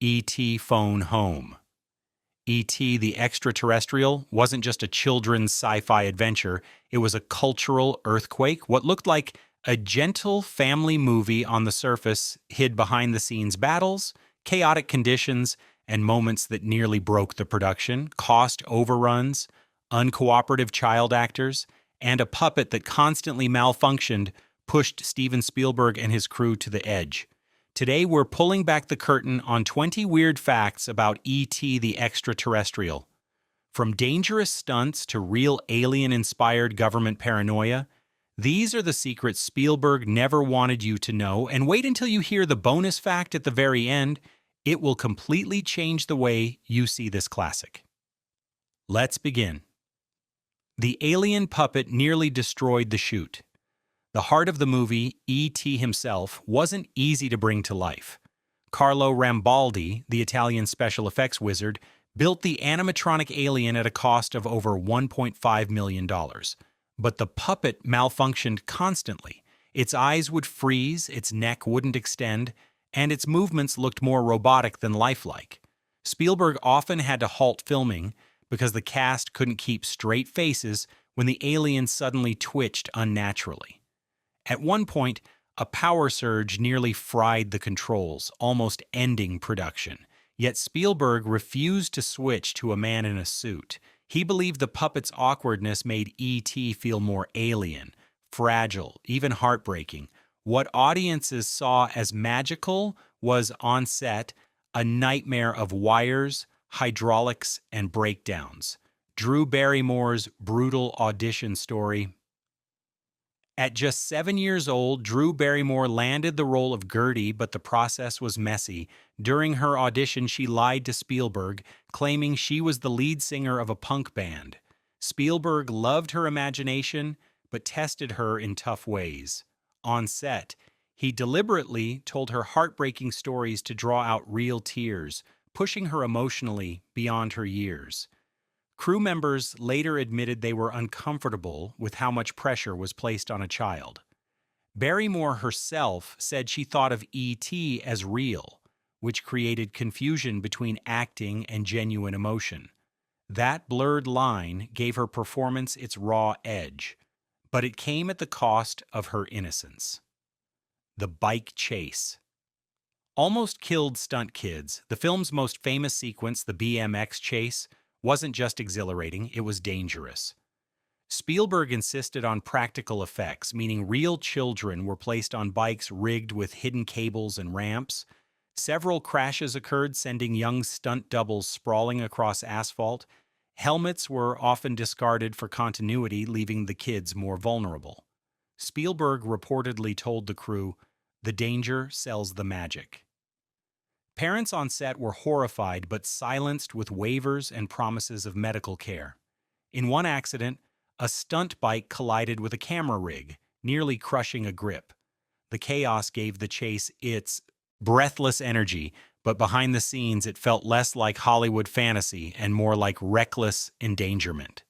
E.T. Phone Home. E.T. the Extra-Terrestrial wasn't just a children's sci-fi adventure, it was a cultural earthquake, what looked like a gentle family movie on the surface hid behind-the-scenes battles, chaotic conditions, and moments that nearly broke the production, cost overruns, uncooperative child actors, and a puppet that constantly malfunctioned pushed Steven Spielberg and his crew to the edge. Today, we're pulling back the curtain on 20 weird facts about E.T. the Extra-Terrestrial. From dangerous stunts to real alien-inspired government paranoia, these are the secrets Spielberg never wanted you to know, and wait until you hear the bonus fact at the very end. It will completely change the way you see this classic. Let's begin. The alien puppet nearly destroyed the shoot. The heart of the movie, E.T. himself, wasn't easy to bring to life. Carlo Rambaldi, the Italian special effects wizard, built the animatronic alien at a cost of over $1.5 million. But the puppet malfunctioned constantly. Its eyes would freeze, its neck wouldn't extend, and its movements looked more robotic than lifelike. Spielberg often had to halt filming because the cast couldn't keep straight faces when the alien suddenly twitched unnaturally. At one point, a power surge nearly fried the controls, almost ending production. Yet Spielberg refused to switch to a man in a suit. He believed the puppet's awkwardness made E.T. feel more alien, fragile, even heartbreaking. What audiences saw as magical was, on set, a nightmare of wires, hydraulics, and breakdowns. Drew Barrymore's brutal audition story. At just 7 years old, Drew Barrymore landed the role of Gertie, but the process was messy. During her audition, she lied to Spielberg, claiming she was the lead singer of a punk band. Spielberg loved her imagination, but tested her in tough ways. On set, he deliberately told her heartbreaking stories to draw out real tears, pushing her emotionally beyond her years. Crew members later admitted they were uncomfortable with how much pressure was placed on a child. Barrymore herself said she thought of E.T. as real, which created confusion between acting and genuine emotion. That blurred line gave her performance its raw edge, but it came at the cost of her innocence. The bike chase. Almost killed stunt kids, the film's most famous sequence, the BMX chase, wasn't just exhilarating, it was dangerous. Spielberg insisted on practical effects, meaning real children were placed on bikes rigged with hidden cables and ramps. Several crashes occurred, sending young stunt doubles sprawling across asphalt. Helmets were often discarded for continuity, leaving the kids more vulnerable. Spielberg reportedly told the crew, "The danger sells the magic." Parents on set were horrified but silenced with waivers and promises of medical care. In one accident, a stunt bike collided with a camera rig, nearly crushing a grip. The chaos gave the chase its breathless energy, but behind the scenes it felt less like Hollywood fantasy and more like reckless endangerment.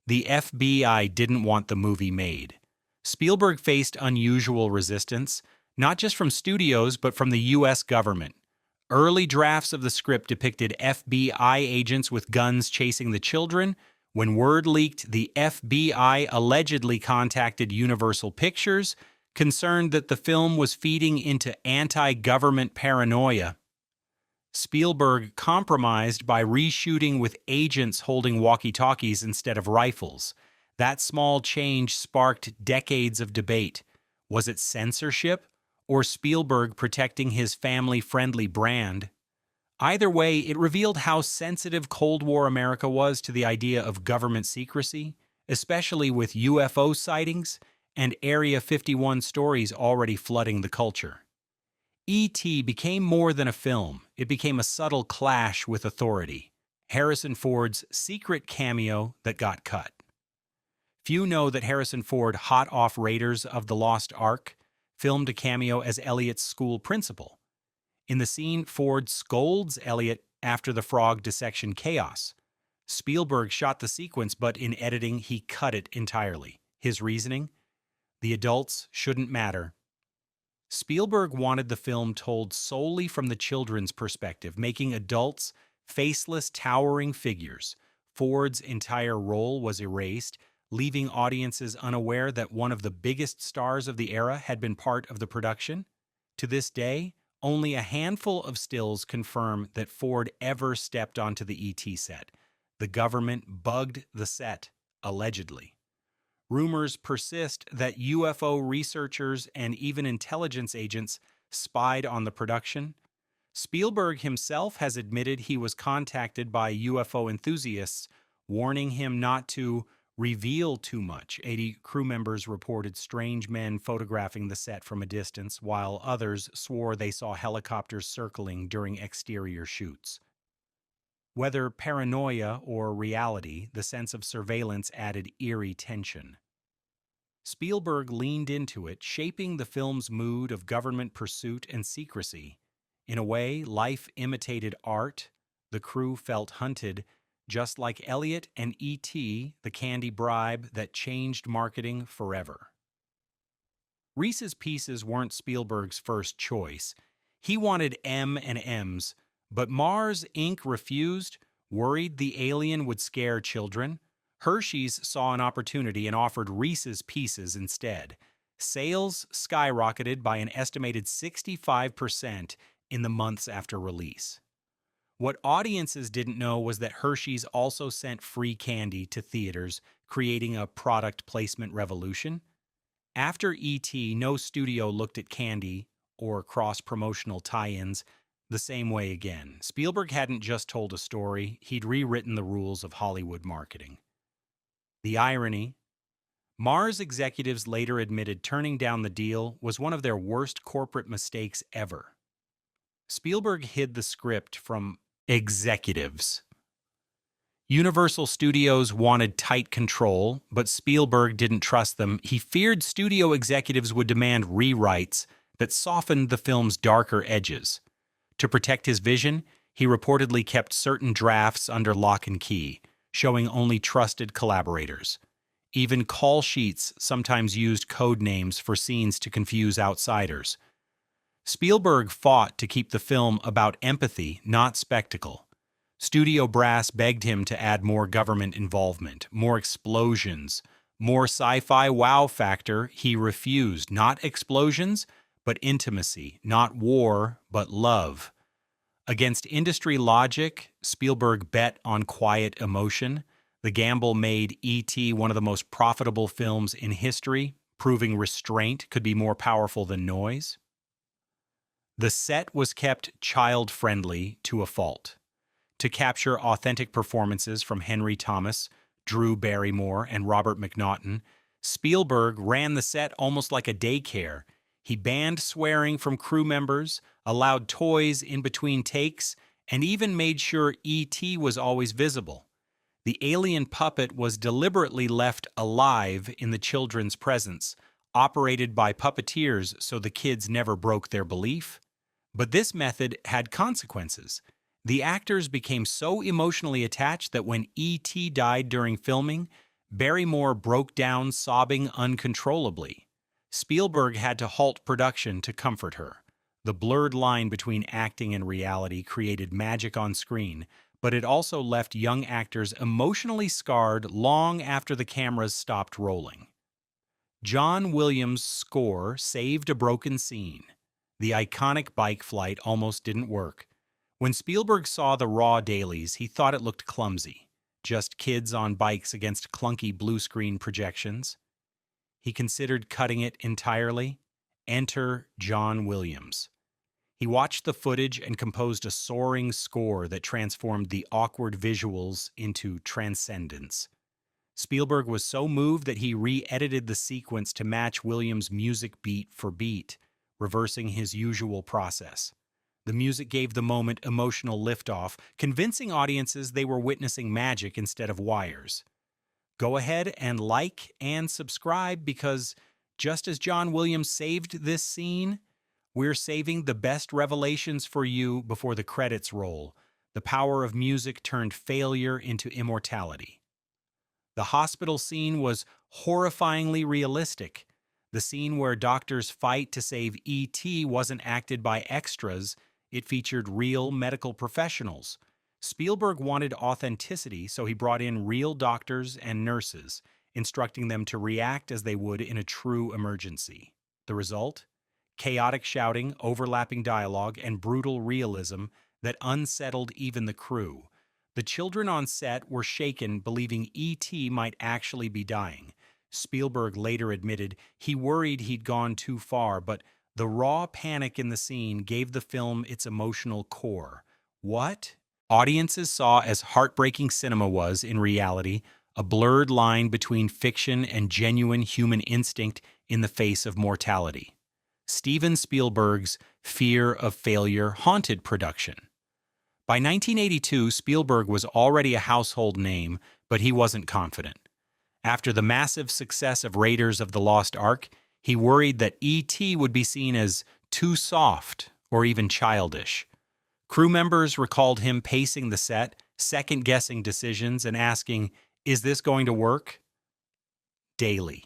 The FBI didn't want the movie made. Spielberg faced unusual resistance, not just from studios but from the U.S. government. Early drafts of the script depicted FBI agents with guns chasing the children. When word leaked, the FBI allegedly contacted Universal Pictures, concerned that the film was feeding into anti-government paranoia. Spielberg compromised by reshooting with agents holding walkie-talkies instead of rifles. That small change sparked decades of debate. Was it censorship, or Spielberg protecting his family-friendly brand? Either way, it revealed how sensitive Cold War America was to the idea of government secrecy, especially with UFO sightings and Area 51 stories already flooding the culture. E.T. became more than a film. It became a subtle clash with authority. Harrison Ford's secret cameo that got cut. Few know that Harrison Ford, hot off Raiders of the Lost Ark, filmed a cameo as Elliot's school principal. In the scene, Ford scolds Elliot after the frog dissection chaos. Spielberg shot the sequence, but in editing, he cut it entirely. His reasoning? The adults shouldn't matter. Spielberg wanted the film told solely from the children's perspective, making adults faceless, towering figures. Ford's entire role was erased, leaving audiences unaware that one of the biggest stars of the era had been part of the production. To this day, only a handful of stills confirm that Ford ever stepped onto the ET set. The government bugged the set, allegedly. Rumors persist that UFO researchers and even intelligence agents spied on the production. Spielberg himself has admitted he was contacted by UFO enthusiasts, warning him not to reveal too much. 80 crew members reported strange men photographing the set from a distance, while others swore they saw helicopters circling during exterior shoots. Whether paranoia or reality, the sense of surveillance added eerie tension. Spielberg leaned into it, shaping the film's mood of government pursuit and secrecy. In a way, life imitated art. The crew felt hunted, just like Elliot and E.T., the candy bribe that changed marketing forever. Reese's Pieces weren't Spielberg's first choice. He wanted M&Ms, but Mars Inc. refused, worried the alien would scare children. Hershey's saw an opportunity and offered Reese's Pieces instead. Sales skyrocketed by an estimated 65% in the months after release. What audiences didn't know was that Hershey's also sent free candy to theaters, creating a product placement revolution. After E.T., no studio looked at candy or cross-promotional tie-ins the same way again. Spielberg hadn't just told a story, he'd rewritten the rules of Hollywood marketing. The irony: Mars executives later admitted turning down the deal was one of their worst corporate mistakes ever. Spielberg hid the script from executives. Universal Studios wanted tight control, but Spielberg didn't trust them. He feared studio executives would demand rewrites that softened the film's darker edges. To protect his vision, he reportedly kept certain drafts under lock and key, showing only trusted collaborators. Even call sheets sometimes used code names for scenes to confuse outsiders. Spielberg fought to keep the film about empathy, not spectacle. Studio brass begged him to add more government involvement, more explosions, more sci-fi wow factor. He refused. Not explosions, but intimacy. Not war, but love. Against industry logic, Spielberg bet on quiet emotion. The gamble made E.T. one of the most profitable films in history, proving restraint could be more powerful than noise. The set was kept child-friendly to a fault. To capture authentic performances from Henry Thomas, Drew Barrymore, and Robert McNaughton, Spielberg ran the set almost like a daycare. He banned swearing from crew members, allowed toys in between takes, and even made sure E.T. was always visible. The alien puppet was deliberately left alive in the children's presence, operated by puppeteers so the kids never broke their belief. But this method had consequences. The actors became so emotionally attached that when E.T. died during filming, Barrymore broke down sobbing uncontrollably. Spielberg had to halt production to comfort her. The blurred line between acting and reality created magic on screen, but it also left young actors emotionally scarred long after the cameras stopped rolling. John Williams' score saved a broken scene. The iconic bike flight almost didn't work. When Spielberg saw the raw dailies, he thought it looked clumsy. Just kids on bikes against clunky blue screen projections. He considered cutting it entirely. Enter John Williams. He watched the footage and composed a soaring score that transformed the awkward visuals into transcendence. Spielberg was so moved that he re-edited the sequence to match Williams' music beat for beat, reversing his usual process. The music gave the moment emotional liftoff, convincing audiences they were witnessing magic instead of wires. Go ahead and like and subscribe, because just as John Williams saved this scene, we're saving the best revelations for you before the credits roll. The power of music turned failure into immortality. The hospital scene was horrifyingly realistic. The scene where doctors fight to save E.T. wasn't acted by extras, it featured real medical professionals. Spielberg wanted authenticity, so he brought in real doctors and nurses, instructing them to react as they would in a true emergency. The result? Chaotic shouting, overlapping dialogue, and brutal realism that unsettled even the crew. The children on set were shaken, believing E.T. might actually be dying. Spielberg later admitted he worried he'd gone too far, but the raw panic in the scene gave the film its emotional core. What audiences saw as heartbreaking cinema was, in reality, a blurred line between fiction and genuine human instinct in the face of mortality. Steven Spielberg's fear of failure haunted production. By 1982, Spielberg was already a household name, but he wasn't confident. After the massive success of Raiders of the Lost Ark, he worried that E.T. would be seen as too soft or even childish. Crew members recalled him pacing the set, second-guessing decisions, and asking, "Is this going to work?" daily.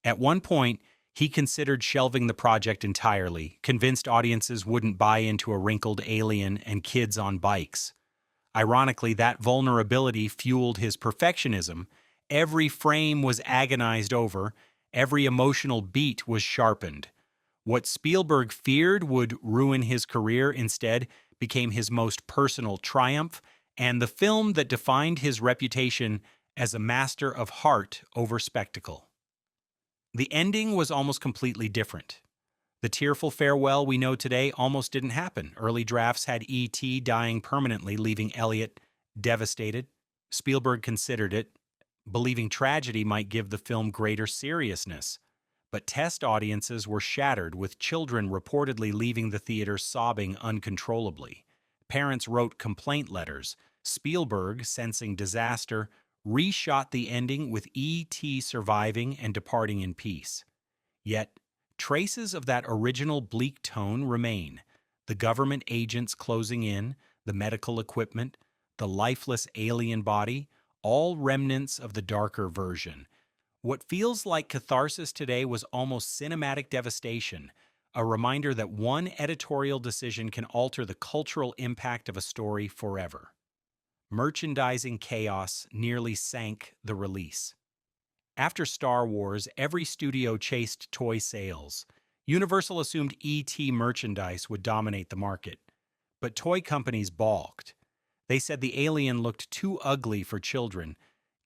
At one point, he considered shelving the project entirely, convinced audiences wouldn't buy into a wrinkled alien and kids on bikes. Ironically, that vulnerability fueled his perfectionism. Every frame was agonized over, every emotional beat was sharpened. What Spielberg feared would ruin his career instead became his most personal triumph, and the film that defined his reputation as a master of heart over spectacle. The ending was almost completely different. The tearful farewell we know today almost didn't happen. Early drafts had E.T. dying permanently, leaving Elliot devastated. Spielberg considered it, believing tragedy might give the film greater seriousness. But test audiences were shattered, with children reportedly leaving the theater sobbing uncontrollably. Parents wrote complaint letters. Spielberg, sensing disaster, reshot the ending with E.T. surviving and departing in peace. Yet, traces of that original bleak tone remain. The government agents closing in, the medical equipment, the lifeless alien body, all remnants of the darker version. What feels like catharsis today was almost cinematic devastation, a reminder that one editorial decision can alter the cultural impact of a story forever. Merchandising chaos nearly sank the release. After Star Wars, every studio chased toy sales. Universal assumed E.T. merchandise would dominate the market. But toy companies balked. They said the alien looked too ugly for children.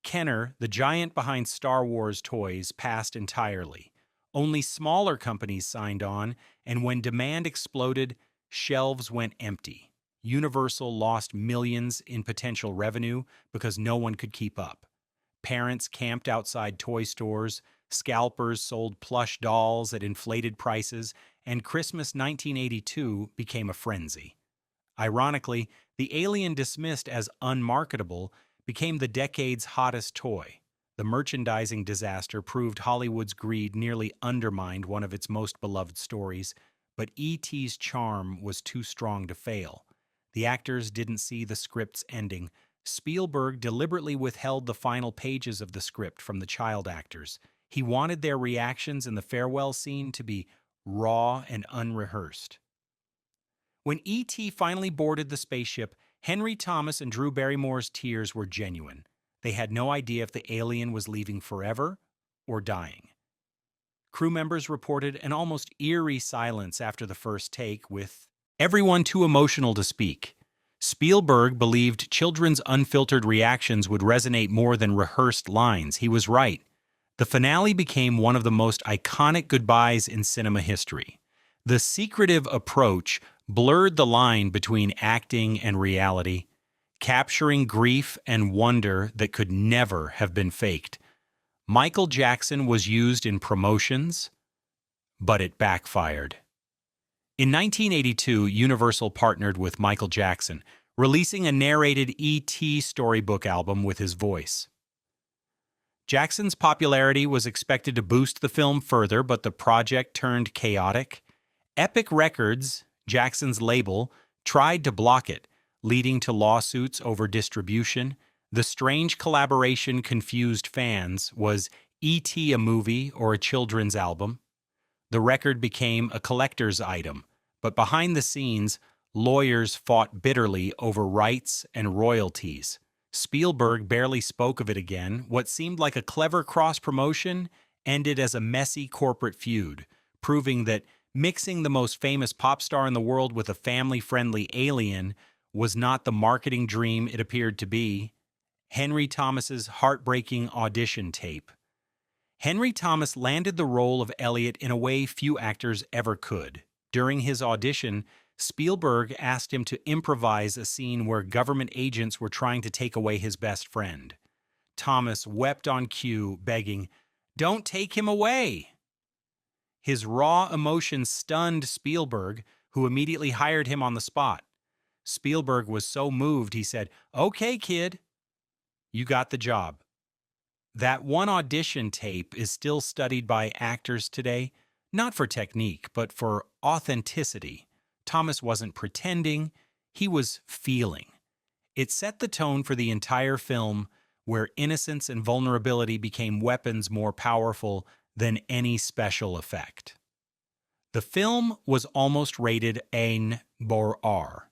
Kenner, the giant behind Star Wars toys, passed entirely. Only smaller companies signed on, and when demand exploded, shelves went empty. Universal lost millions in potential revenue because no one could keep up. Parents camped outside toy stores, scalpers sold plush dolls at inflated prices, and Christmas 1982 became a frenzy. Ironically, the alien dismissed as unmarketable became the decade's hottest toy. The merchandising disaster proved Hollywood's greed nearly undermined one of its most beloved stories, but E.T.'s charm was too strong to fail. The actors didn't see the script's ending. Spielberg deliberately withheld the final pages of the script from the child actors. He wanted their reactions in the farewell scene to be raw and unrehearsed. When E.T. finally boarded the spaceship, Henry Thomas and Drew Barrymore's tears were genuine. They had no idea if the alien was leaving forever or dying. Crew members reported an almost eerie silence after the first take, with everyone too emotional to speak. Spielberg believed children's unfiltered reactions would resonate more than rehearsed lines. He was right. The finale became one of the most iconic goodbyes in cinema history. The secretive approach blurred the line between acting and reality, capturing grief and wonder that could never have been faked. Michael Jackson was used in promotions, but it backfired. In 1982, Universal partnered with Michael Jackson, releasing a narrated E.T. storybook album with his voice. Jackson's popularity was expected to boost the film further, but the project turned chaotic. Epic Records, Jackson's label, tried to block it, leading to lawsuits over distribution. The strange collaboration confused fans. Was E.T. a movie or a children's album? The record became a collector's item, but behind the scenes, lawyers fought bitterly over rights and royalties. Spielberg barely spoke of it again. What seemed like a clever cross-promotion ended as a messy corporate feud, proving that mixing the most famous pop star in the world with a family-friendly alien was not the marketing dream it appeared to be. Henry Thomas's heartbreaking audition tape. Henry Thomas landed the role of Elliot in a way few actors ever could. During his audition, Spielberg asked him to improvise a scene where government agents were trying to take away his best friend. Thomas wept on cue, begging, "Don't take him away!" His raw emotion stunned Spielberg, who immediately hired him on the spot. Spielberg was so moved, he said, "Okay, kid, you got the job." That one audition tape is still studied by actors today, not for technique, but for authenticity. Thomas wasn't pretending, he was feeling. It set the tone for the entire film, where innocence and vulnerability became weapons more powerful than any special effect. The film was almost rated N or R.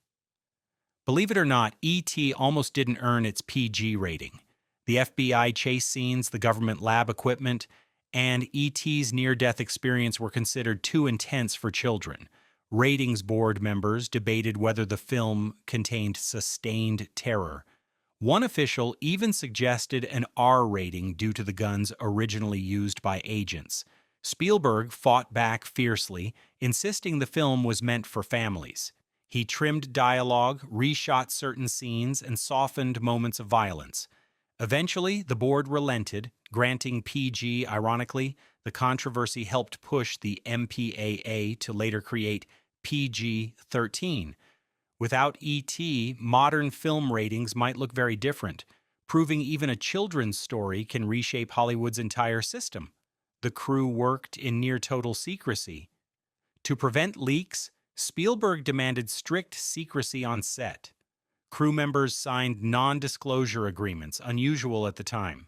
Believe it or not, E.T. almost didn't earn its PG rating. The FBI chase scenes, the government lab equipment, and E.T.'s near-death experience were considered too intense for children. Ratings board members debated whether the film contained sustained terror. One official even suggested an R rating due to the guns originally used by agents. Spielberg fought back fiercely, insisting the film was meant for families. He trimmed dialogue, reshot certain scenes, and softened moments of violence. Eventually, the board relented, granting PG. Ironically, the controversy helped push the MPAA to later create PG-13. Without E.T., modern film ratings might look very different, proving even a children's story can reshape Hollywood's entire system. The crew worked in near-total secrecy. To prevent leaks, Spielberg demanded strict secrecy on set. Crew members signed non-disclosure agreements, unusual at the time.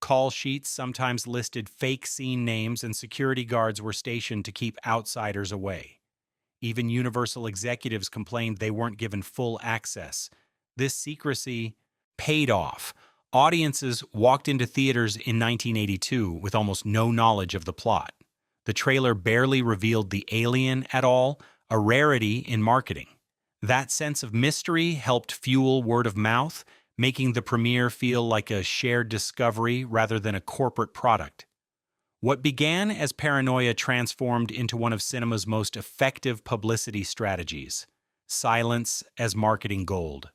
Call sheets sometimes listed fake scene names, and security guards were stationed to keep outsiders away. Even Universal executives complained they weren't given full access. This secrecy paid off. Audiences walked into theaters in 1982 with almost no knowledge of the plot. The trailer barely revealed the alien at all, a rarity in marketing. That sense of mystery helped fuel word of mouth, making the premiere feel like a shared discovery rather than a corporate product. What began as paranoia transformed into one of cinema's most effective publicity strategies: silence as marketing gold.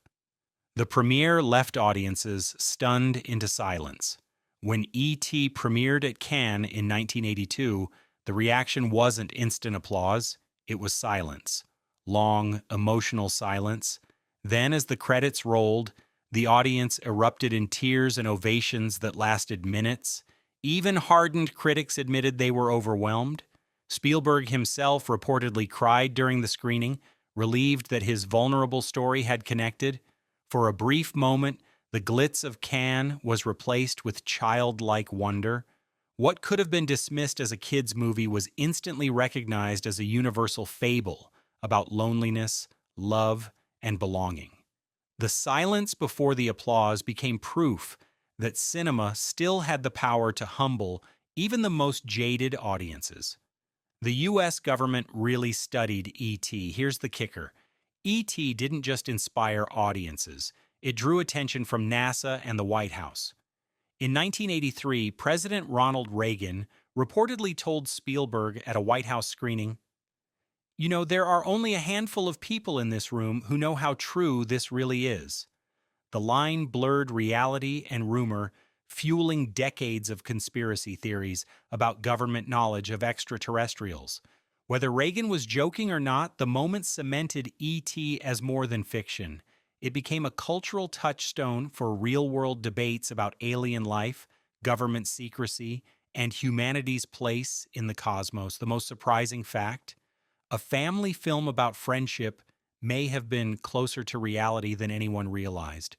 The premiere left audiences stunned into silence. When E.T. premiered at Cannes in 1982, the reaction wasn't instant applause, it was silence. Long, emotional silence. Then, as the credits rolled, the audience erupted in tears and ovations that lasted minutes. Even hardened critics admitted they were overwhelmed. Spielberg himself reportedly cried during the screening, relieved that his vulnerable story had connected. For a brief moment, the glitz of Cannes was replaced with childlike wonder. What could have been dismissed as a kid's movie was instantly recognized as a universal fable about loneliness, love, and belonging. The silence before the applause became proof that cinema still had the power to humble even the most jaded audiences. The U.S. government really studied E.T. Here's the kicker. E.T. didn't just inspire audiences. It drew attention from NASA and the White House. In 1983, President Ronald Reagan reportedly told Spielberg at a White House screening, "You know, there are only a handful of people in this room who know how true this really is." The line blurred reality and rumor, fueling decades of conspiracy theories about government knowledge of extraterrestrials. Whether Reagan was joking or not, the moment cemented E.T. as more than fiction. It became a cultural touchstone for real-world debates about alien life, government secrecy, and humanity's place in the cosmos. The most surprising fact: a family film about friendship may have been closer to reality than anyone realized.